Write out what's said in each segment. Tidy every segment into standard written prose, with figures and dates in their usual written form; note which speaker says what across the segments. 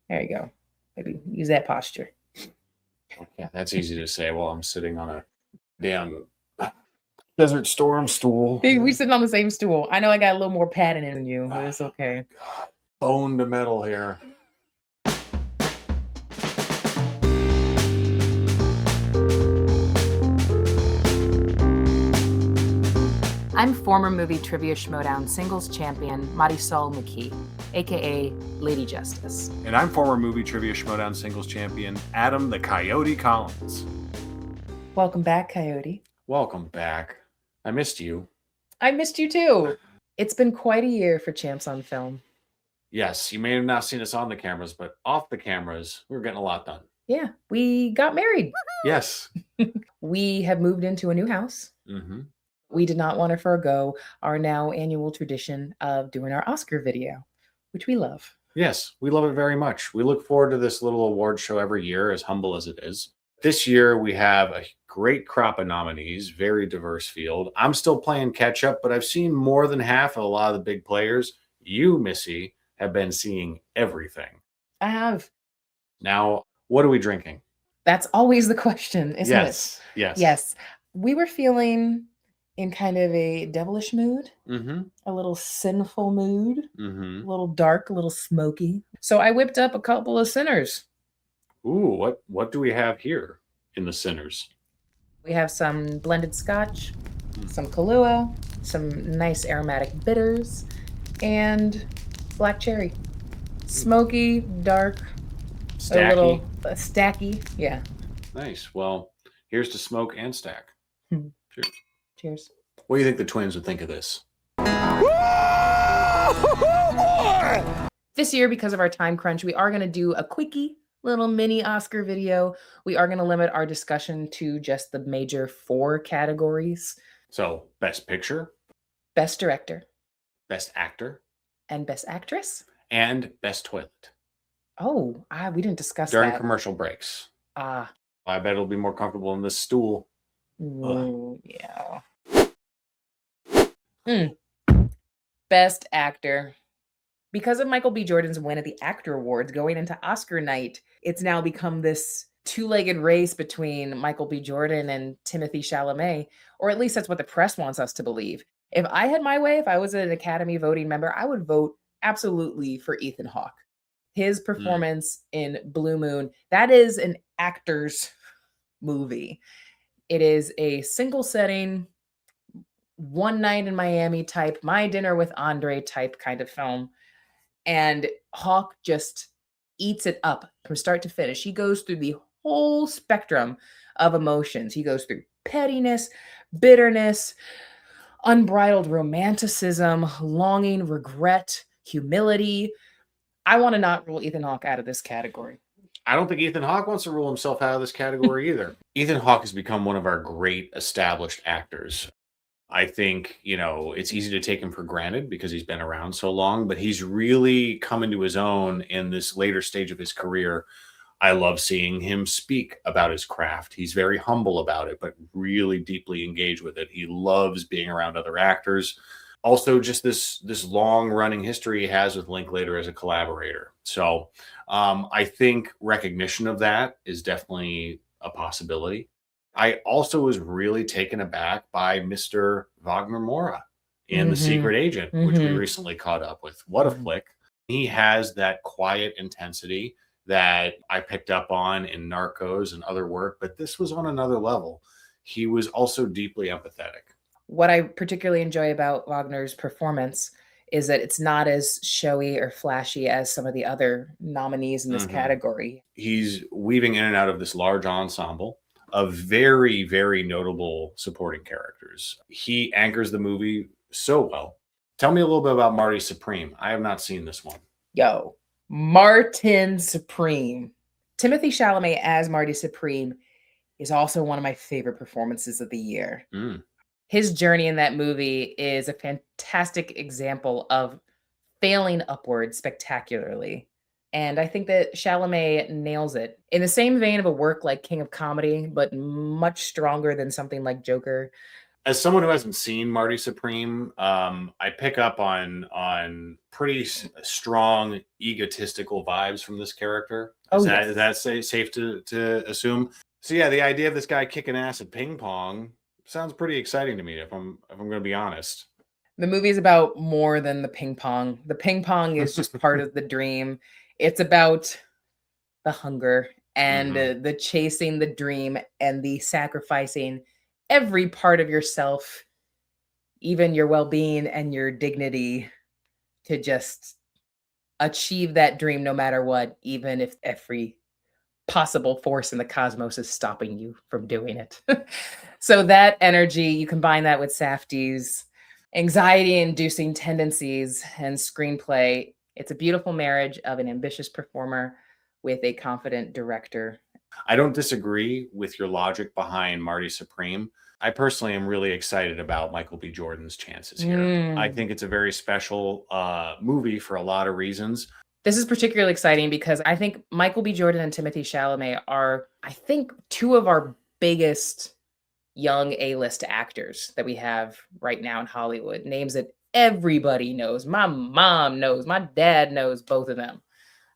Speaker 1: There you go. Maybe use that posture.
Speaker 2: Yeah, that's easy to say while I'm sitting on a damn Desert Storm stool.
Speaker 1: We sitting on the same stool. I know I got a little more padding in you, but it's okay.
Speaker 2: God, bone to metal here.
Speaker 1: I'm former movie trivia schmodown singles champion Marisol McKee, aka Lady Justice.
Speaker 2: And I'm former movie trivia schmodown singles champion Adam the Coyote Collins.
Speaker 1: Welcome back, Coyote.
Speaker 2: Welcome back. I missed you.
Speaker 1: I missed you too. It's been quite a year for Champs on Film.
Speaker 2: Yes, you may have not seen us on the cameras, but off the cameras, we're getting a lot done.
Speaker 1: Yeah, we got married.
Speaker 2: Yes.
Speaker 1: We have moved into a new house.
Speaker 2: Mm-hmm.
Speaker 1: We did not want to forego our now annual tradition of doing our Oscar video, which we love.
Speaker 2: Yes, we love it very much. We look forward to this little award show every year, as humble as it is. This year, we have a great crop of nominees, very diverse field. I'm still playing catch up, but I've seen more than half of a lot of the big players. You, Missy, have been seeing everything.
Speaker 1: I have.
Speaker 2: Now, what are we drinking?
Speaker 1: That's always the question, isn't
Speaker 2: Yes.
Speaker 1: it?
Speaker 2: Yes.
Speaker 1: Yes. We were feeling in kind of a devilish mood, a little sinful mood, a little dark, a little smoky. So I whipped up a couple of Sinners.
Speaker 2: Ooh, what do we have here in the Sinners?
Speaker 1: We have some blended scotch, some Kahlua, some nice aromatic bitters, and black cherry. Smoky, dark,
Speaker 2: Stacky.
Speaker 1: a little stacky. Yeah.
Speaker 2: Nice. Well, here's to smoke and stack. Cheers.
Speaker 1: Cheers.
Speaker 2: What do you think the twins would think of this?
Speaker 1: This year, because of our time crunch, we are going to do a quickie little mini Oscar video. We are going to limit our discussion to just the major 4 categories.
Speaker 2: So, Best Picture,
Speaker 1: Best Director,
Speaker 2: Best Actor,
Speaker 1: and Best Actress,
Speaker 2: and Best Toilet.
Speaker 1: Oh, we didn't discuss
Speaker 2: during
Speaker 1: that.
Speaker 2: commercial breaks.
Speaker 1: I
Speaker 2: bet it'll be more comfortable in this stool.
Speaker 1: Yeah. Best Actor. Because of Michael B. Jordan's win at the Actor Awards going into Oscar night, it's now become this two-legged race between Michael B. Jordan and Timothée Chalamet, or at least that's what the press wants us to believe. If I had my way, if I was an Academy voting member, I would vote absolutely for Ethan Hawke. His performance in Blue Moon, that is an actor's movie. It is a single setting, one night in Miami type, My Dinner with Andre type kind of film. And Hawke just eats it up from start to finish. He goes through the whole spectrum of emotions. He goes through pettiness, bitterness, unbridled romanticism, longing, regret, humility. I want to not rule Ethan Hawke out of this category.
Speaker 2: I don't think Ethan Hawke wants to rule himself out of this category either. Ethan Hawke has become one of our great established actors. I think, it's easy to take him for granted because he's been around so long, but he's really come into his own in this later stage of his career. I love seeing him speak about his craft. He's very humble about it, but really deeply engaged with it. He loves being around other actors. Also, just this long running history he has with Linklater as a collaborator. So I think recognition of that is definitely a possibility. I also was really taken aback by Mr. Wagner Moura in The Secret Agent, which we recently caught up with. What a flick. He has that quiet intensity that I picked up on in Narcos and other work, but this was on another level. He was also deeply empathetic.
Speaker 1: What I particularly enjoy about Wagner's performance is that it's not as showy or flashy as some of the other nominees in this category.
Speaker 2: He's weaving in and out of this large ensemble of very, very notable supporting characters. He anchors the movie so well. Tell me a little bit about Marty Supreme. I have not seen this one.
Speaker 1: Yo, Martin Supreme. Timothée Chalamet as Marty Supreme is also one of my favorite performances of the year. His journey in that movie is a fantastic example of failing upward spectacularly. And I think that Chalamet nails it. In the same vein of a work like King of Comedy, but much stronger than something like Joker,
Speaker 2: As someone who hasn't seen Marty Supreme, I pick up on pretty strong egotistical vibes from this character.
Speaker 1: Oh, yes.
Speaker 2: Is that safe to assume? So yeah, the idea of this guy kicking ass at ping pong sounds pretty exciting to me. If I'm going to be honest.
Speaker 1: The movie is about more than the ping pong. The ping pong is just part of the dream. It's about the hunger and the chasing the dream and the sacrificing every part of yourself, even your well-being and your dignity, to just achieve that dream no matter what, even if every possible force in the cosmos is stopping you from doing it. So that energy, you combine that with Safdie's anxiety-inducing tendencies and screenplay. It's a beautiful marriage of an ambitious performer with a confident director.
Speaker 2: I don't disagree with your logic behind Marty Supreme. I personally am really excited about Michael B. Jordan's chances here. I think it's a very special movie for a lot of reasons.
Speaker 1: This is particularly exciting because I think Michael B. Jordan and Timothée Chalamet are, I think, two of our biggest young A-list actors that we have right now in Hollywood. Names that everybody knows. My mom knows. My dad knows both of them.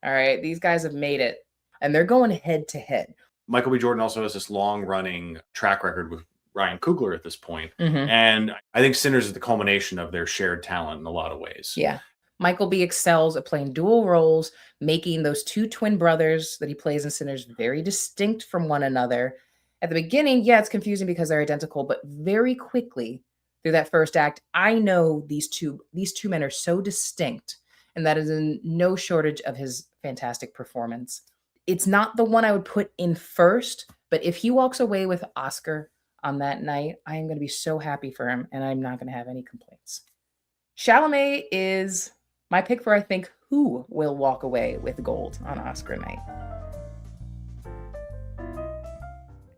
Speaker 1: All right. These guys have made it, and they're going head to head.
Speaker 2: Michael B. Jordan also has this long-running track record with Ryan Coogler at this point.
Speaker 1: Mm-hmm.
Speaker 2: And I think Sinners is the culmination of their shared talent in a lot of ways.
Speaker 1: Yeah. Michael B. excels at playing dual roles, making those two twin brothers that he plays in Sinners very distinct from one another. At the beginning, yeah, it's confusing because they're identical, but very quickly through that first act, I know these two men are so distinct, and that is in no shortage of his fantastic performance. It's not the one I would put in first, but if he walks away with Oscar on that night, I am going to be so happy for him, and I'm not going to have any complaints. Chalamet is my pick for, I think, who will walk away with gold on Oscar night.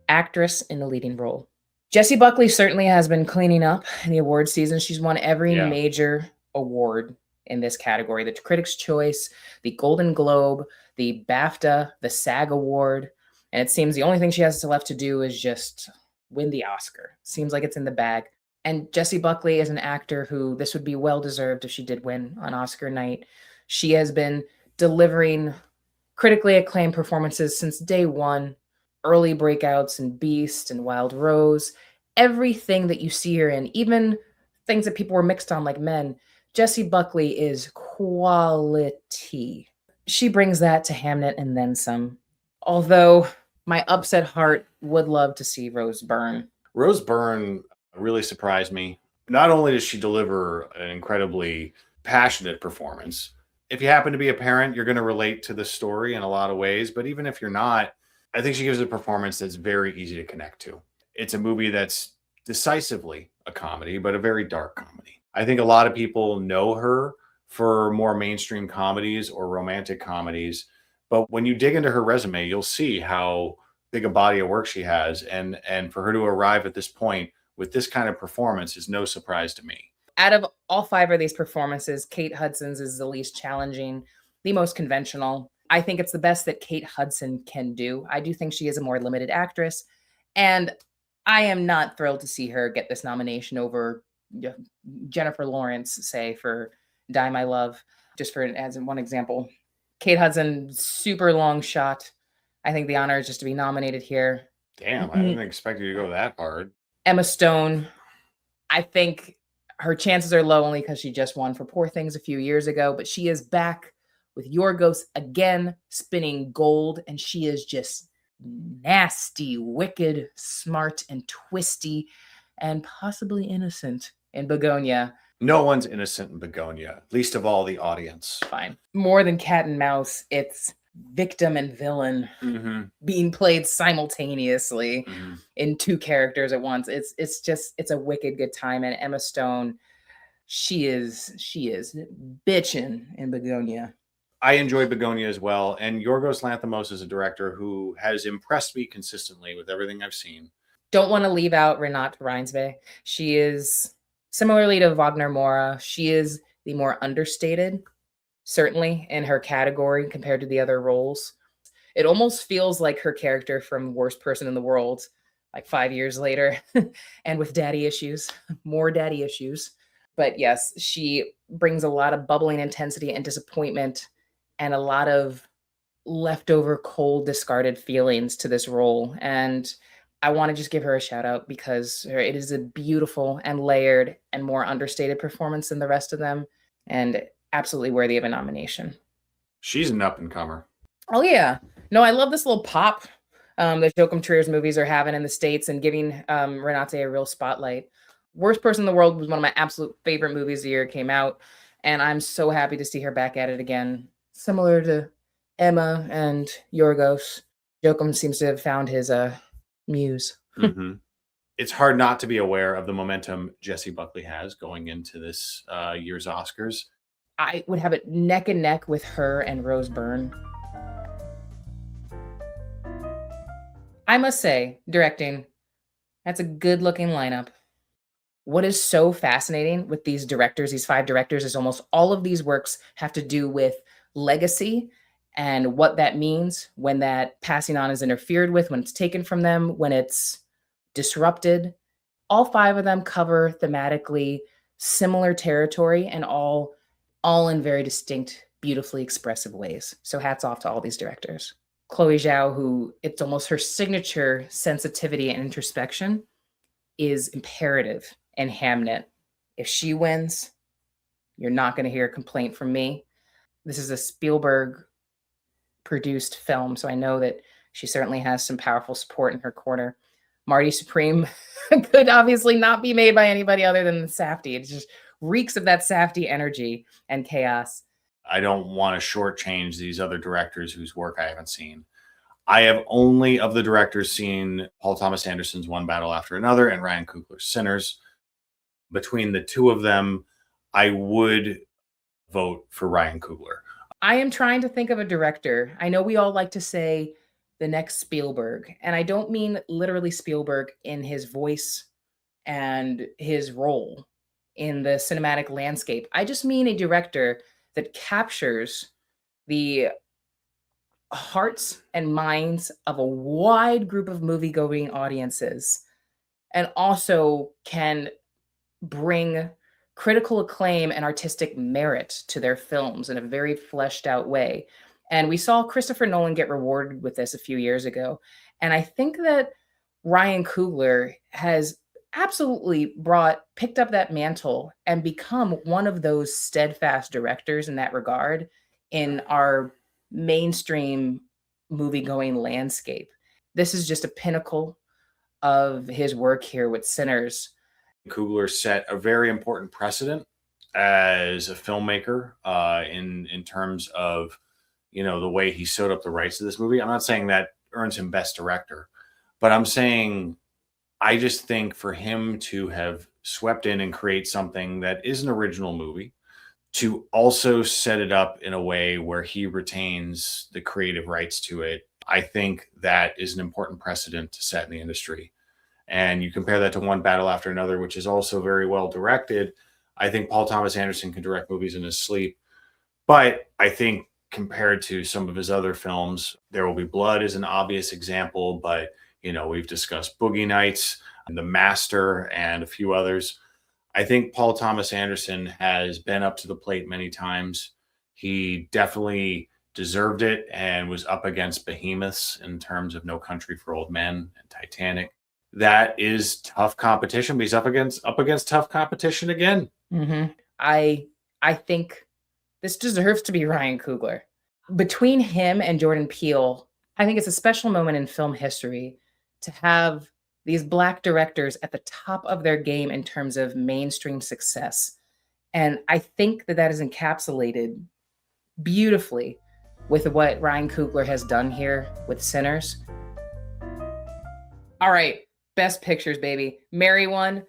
Speaker 1: Actress in the leading role. Jessie Buckley certainly has been cleaning up in the award season. She's won every major award in this category. The Critics' Choice, the Golden Globe, the BAFTA, the SAG Award. And it seems the only thing she has left to do is just win the Oscar. Seems like it's in the bag. And Jessie Buckley is an actor who this would be well-deserved if she did win on Oscar night. She has been delivering critically acclaimed performances since day one. Early breakouts in Beast and Wild Rose. Everything that you see her in, even things that people were mixed on like Men, Jessie Buckley is quality. She brings that to Hamnet and then some. Although my upset heart would love to see Rose Byrne.
Speaker 2: Rose Byrne really surprised me. Not only does she deliver an incredibly passionate performance, if you happen to be a parent, you're going to relate to the story in a lot of ways. But even if you're not, I think she gives a performance that's very easy to connect to. It's a movie that's decisively a comedy, but a very dark comedy. I think a lot of people know her for more mainstream comedies or romantic comedies. But when you dig into her resume, you'll see how big a body of work she has. And for her to arrive at this point with this kind of performance is no surprise to me.
Speaker 1: Out of all five of these performances, Kate Hudson's is the least challenging, the most conventional. I think it's the best that Kate Hudson can do. I do think she is a more limited actress, and I am not thrilled to see her get this nomination over Jennifer Lawrence, say, for Die My Love, just for as one example. Kate Hudson, super long shot. I think the honor is just to be nominated here.
Speaker 2: Damn, I didn't expect you to go that hard.
Speaker 1: Emma Stone, I think her chances are low only because she just won for Poor Things a few years ago, but she is back with Yorgos again, spinning gold, and she is just nasty, wicked, smart, and twisty, and possibly innocent in Begonia.
Speaker 2: No one's innocent in Begonia, least of all the audience.
Speaker 1: Fine. More than cat and mouse, it's victim and villain being played simultaneously in two characters at once. It's a wicked good time. And Emma Stone, she is bitching in Begonia.
Speaker 2: I enjoy Begonia as well. And Yorgos Lanthimos is a director who has impressed me consistently with everything I've seen.
Speaker 1: Don't want to leave out Renate Reinsve. She is, similarly to Wagner Moura, she is the more understated, certainly in her category compared to the other roles. It almost feels like her character from Worst Person in the World like 5 years later, and with daddy issues, more daddy issues. But yes, she brings a lot of bubbling intensity and disappointment and a lot of leftover cold discarded feelings to this role. And I want to just give her a shout out because it is a beautiful and layered and more understated performance than the rest of them, and absolutely worthy of a nomination.
Speaker 2: She's an up and comer.
Speaker 1: Oh yeah. No, I love this little pop that Joachim Trier's movies are having in the States and giving Renate a real spotlight. Worst Person in the World was one of my absolute favorite movies the year it came out, and I'm so happy to see her back at it again. Similar to Emma and Yorgos, Joachim seems to have found his muse.
Speaker 2: Mm-hmm. It's hard not to be aware of the momentum Jessie Buckley has going into this year's Oscars.
Speaker 1: I would have it neck and neck with her and Rose Byrne. I must say, directing, that's a good looking lineup. What is so fascinating with these directors, these 5 directors, is almost all of these works have to do with legacy and what that means when that passing on is interfered with, when it's taken from them, when it's disrupted. All 5 of them cover thematically similar territory and all in very distinct, beautifully expressive ways. So hats off to all these directors. Chloe Zhao, who it's almost her signature sensitivity and introspection, is imperative in Hamnet. If she wins, you're not going to hear a complaint from me. This is a Spielberg produced film, so I know that she certainly has some powerful support in her corner. Marty Supreme could obviously not be made by anybody other than Safdie. It just reeks of that Safdie energy and chaos.
Speaker 2: I don't want to shortchange these other directors whose work I haven't seen. I have only of the directors seen Paul Thomas Anderson's One Battle After Another and Ryan Coogler's Sinners. Between the two of them, I would vote for Ryan Coogler.
Speaker 1: I am trying to think of a director. I know we all like to say the next Spielberg, and I don't mean literally Spielberg in his voice and his role in the cinematic landscape. I just mean a director that captures the hearts and minds of a wide group of movie-going audiences and also can bring critical acclaim and artistic merit to their films in a very fleshed out way. And we saw Christopher Nolan get rewarded with this a few years ago. And I think that Ryan Coogler has absolutely picked up that mantle and become one of those steadfast directors in that regard in our mainstream movie going landscape. This is just a pinnacle of his work here with Sinners.
Speaker 2: Coogler set a very important precedent as a filmmaker in terms of, you know, the way he sewed up the rights to this movie. I'm not saying that earns him Best Director, but I'm saying I just think for him to have swept in and create something that is an original movie, to also set it up in a way where he retains the creative rights to it, I think that is an important precedent to set in the industry. And you compare that to One Battle After Another, which is also very well directed. I think Paul Thomas Anderson can direct movies in his sleep. But I think compared to some of his other films, There Will Be Blood is an obvious example. But, you know, we've discussed Boogie Nights, The Master, and a few others. I think Paul Thomas Anderson has been up to the plate many times. He definitely deserved it and was up against behemoths in terms of No Country for Old Men and Titanic. That is tough competition, but he's up against tough competition again.
Speaker 1: Mm-hmm. I think this deserves to be Ryan Coogler. Between him and Jordan Peele, I think it's a special moment in film history to have these Black directors at the top of their game in terms of mainstream success. And I think that is encapsulated beautifully with what Ryan Coogler has done here with Sinners. All right, Best Pictures, baby. Marry one,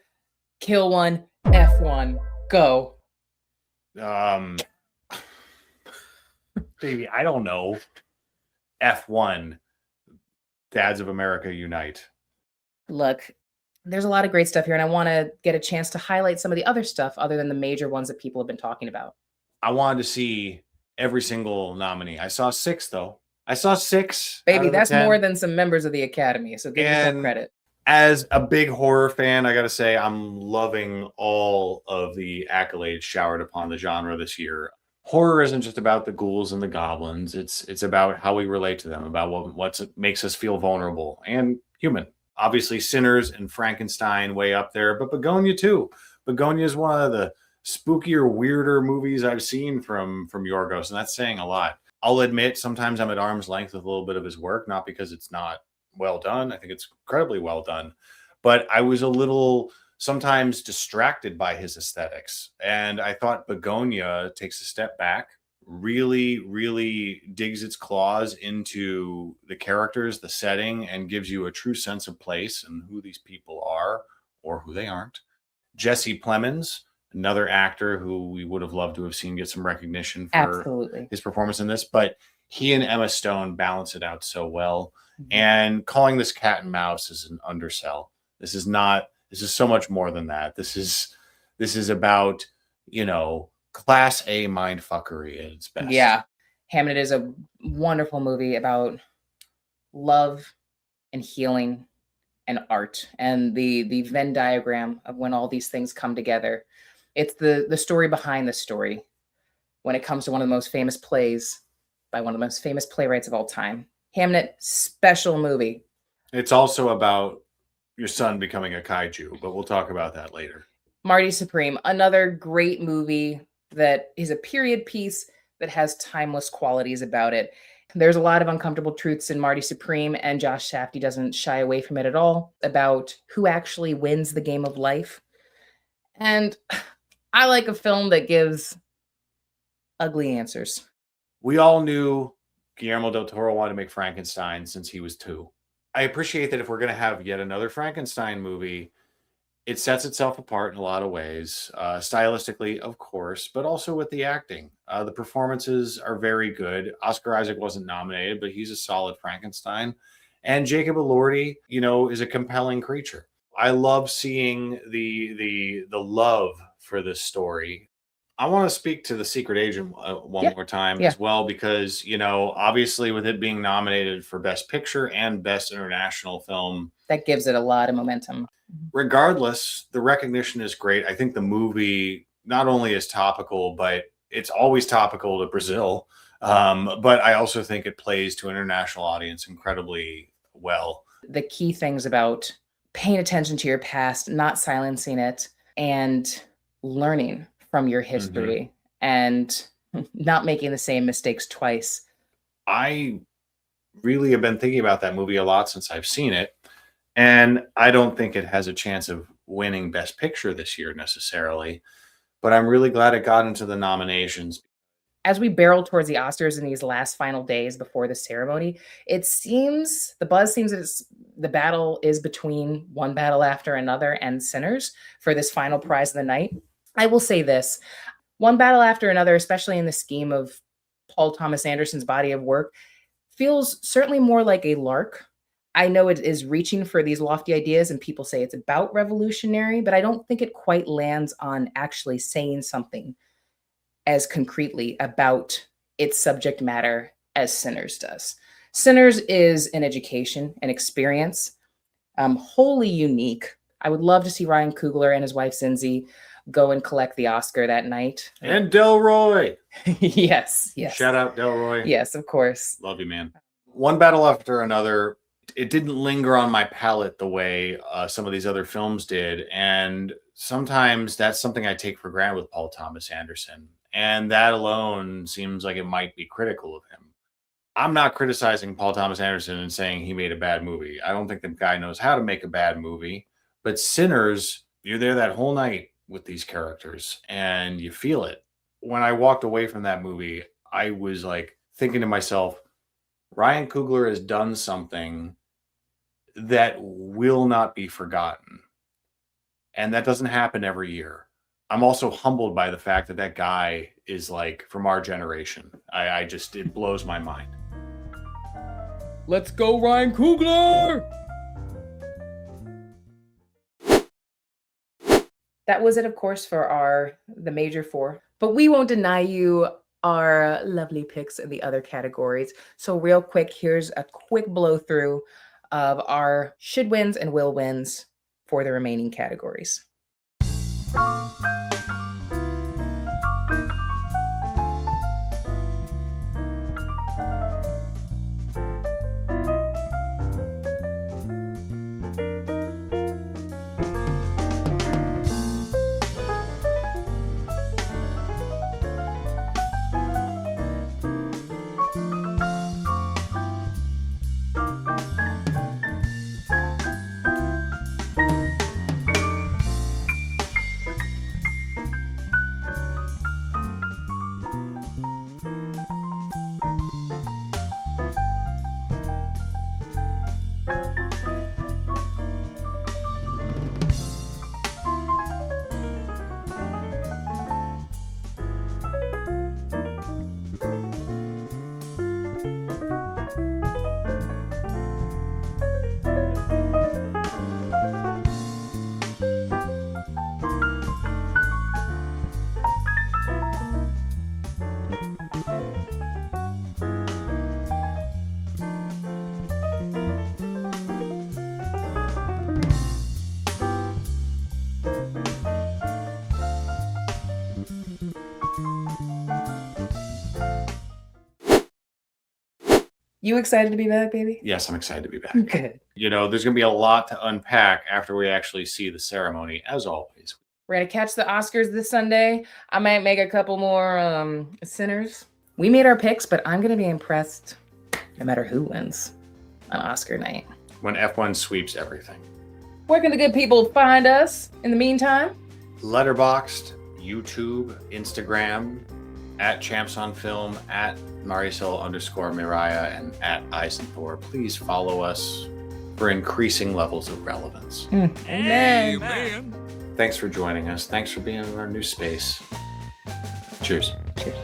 Speaker 1: kill one, F one, go.
Speaker 2: Baby, I don't know. F1, Dads of America Unite.
Speaker 1: Look, there's a lot of great stuff here, and I want to get a chance to highlight some of the other stuff other than the major ones that people have been talking about.
Speaker 2: I wanted to see every single nominee. I saw 6, though. I saw 6.
Speaker 1: Baby, that's more than some members of the Academy, so give yourself credit.
Speaker 2: As a big horror fan, I got to say I'm loving all of the accolades showered upon the genre this year. Horror isn't just about the ghouls and the goblins. It's about how we relate to them, about what makes us feel vulnerable and human. Obviously, Sinners and Frankenstein way up there, but Begonia too. Begonia is one of the spookier, weirder movies I've seen from Yorgos, and that's saying a lot. I'll admit sometimes I'm at arm's length with a little bit of his work, not because it's not well done. I think it's incredibly well done, but I was a little sometimes distracted by his aesthetics. And I thought Begonia takes a step back, really digs its claws into the characters, the setting, and gives you a true sense of place and who these people are or who they aren't. Jesse Plemons, another actor who we would have loved to have seen get some recognition for
Speaker 1: Absolutely.
Speaker 2: his performance in this, but he and Emma Stone balance it out so well.
Speaker 1: Mhm.
Speaker 2: And calling this cat and mouse is an undersell. This is not, this is so much more than that. This is about, class A mindfuckery at its best.
Speaker 1: Yeah. Hamnet is a wonderful movie about love and healing and art and the Venn diagram of when all these things come together. It's the story behind the story when it comes to one of the most famous plays by one of the most famous playwrights of all time. Hamnet, special movie.
Speaker 2: It's also about your son becoming a kaiju, but we'll talk about that later.
Speaker 1: Marty Supreme, another great movie that is a period piece that has timeless qualities about it. There's a lot of uncomfortable truths in Marty Supreme, and Josh Safdie doesn't shy away from it at all about who actually wins the game of life. And I like a film that gives ugly answers.
Speaker 2: We all knew Guillermo del Toro wanted to make Frankenstein since he was 2. I appreciate that if we're going to have yet another Frankenstein movie, it sets itself apart in a lot of ways, stylistically, of course, but also with the acting. The performances are very good. Oscar Isaac wasn't nominated, but he's a solid Frankenstein. And Jacob Elordi, is a compelling creature. I love seeing the love for this story. I want to speak to The Secret Agent one more time as well, because, obviously with it being nominated for Best Picture and Best International Film,
Speaker 1: that gives it a lot of momentum.
Speaker 2: Regardless, the recognition is great. I think the movie not only is topical, but it's always topical to Brazil. But I also think it plays to an international audience incredibly well.
Speaker 1: The key things about paying attention to your past, not silencing it, and learning from your history and not making the same mistakes twice.
Speaker 2: I really have been thinking about that movie a lot since I've seen it. And I don't think it has a chance of winning Best Picture this year necessarily, but I'm really glad it got into the nominations.
Speaker 1: As we barrel towards the Oscars in these last final days before the ceremony, the buzz seems that the battle is between One Battle After Another and Sinners for this final prize of the night. I will say this, One Battle After Another, especially in the scheme of Paul Thomas Anderson's body of work, feels certainly more like a lark. I know it is reaching for these lofty ideas, and people say it's about revolutionary, but I don't think it quite lands on actually saying something as concretely about its subject matter as Sinners does. Sinners is an education, an experience, wholly unique. I would love to see Ryan Coogler and his wife Zinzi go and collect the Oscar that night.
Speaker 2: And Delroy.
Speaker 1: Yes.
Speaker 2: Shout out Delroy.
Speaker 1: Yes, of course.
Speaker 2: Love you, man. One Battle After Another, it didn't linger on my palate the way some of these other films did. And sometimes that's something I take for granted with Paul Thomas Anderson. And that alone seems like it might be critical of him. I'm not criticizing Paul Thomas Anderson and saying he made a bad movie. I don't think the guy knows how to make a bad movie. But Sinners, you're there that whole night with these characters and you feel it. When I walked away from that movie, I was like thinking to myself, Ryan Coogler has done something that will not be forgotten. And that doesn't happen every year. I'm also humbled by the fact that that guy is like from our generation. It blows my mind.
Speaker 1: Let's go, Ryan Coogler! That was it, of course, for the major four. But we won't deny you our lovely picks in the other categories. So real quick, here's a quick blow through of our should wins and will wins for the remaining categories. You excited to be back, baby?
Speaker 2: Yes, I'm excited to be back.
Speaker 1: Good.
Speaker 2: You know, there's going to be a lot to unpack after we actually see the ceremony, as always.
Speaker 1: We're going to catch the Oscars this Sunday. I might make a couple more sinners. We made our picks, but I'm going to be impressed no matter who wins on Oscar night.
Speaker 2: When F1 sweeps everything.
Speaker 1: Where can the good people find us in the meantime?
Speaker 2: Letterboxd, YouTube, Instagram, at Champs on Film, at Marisol_Miraya, and at Eisenthor. Please follow us for increasing levels of relevance.
Speaker 1: Amen.
Speaker 2: Thanks for joining us. Thanks for being in our new space. Cheers.
Speaker 1: Cheers.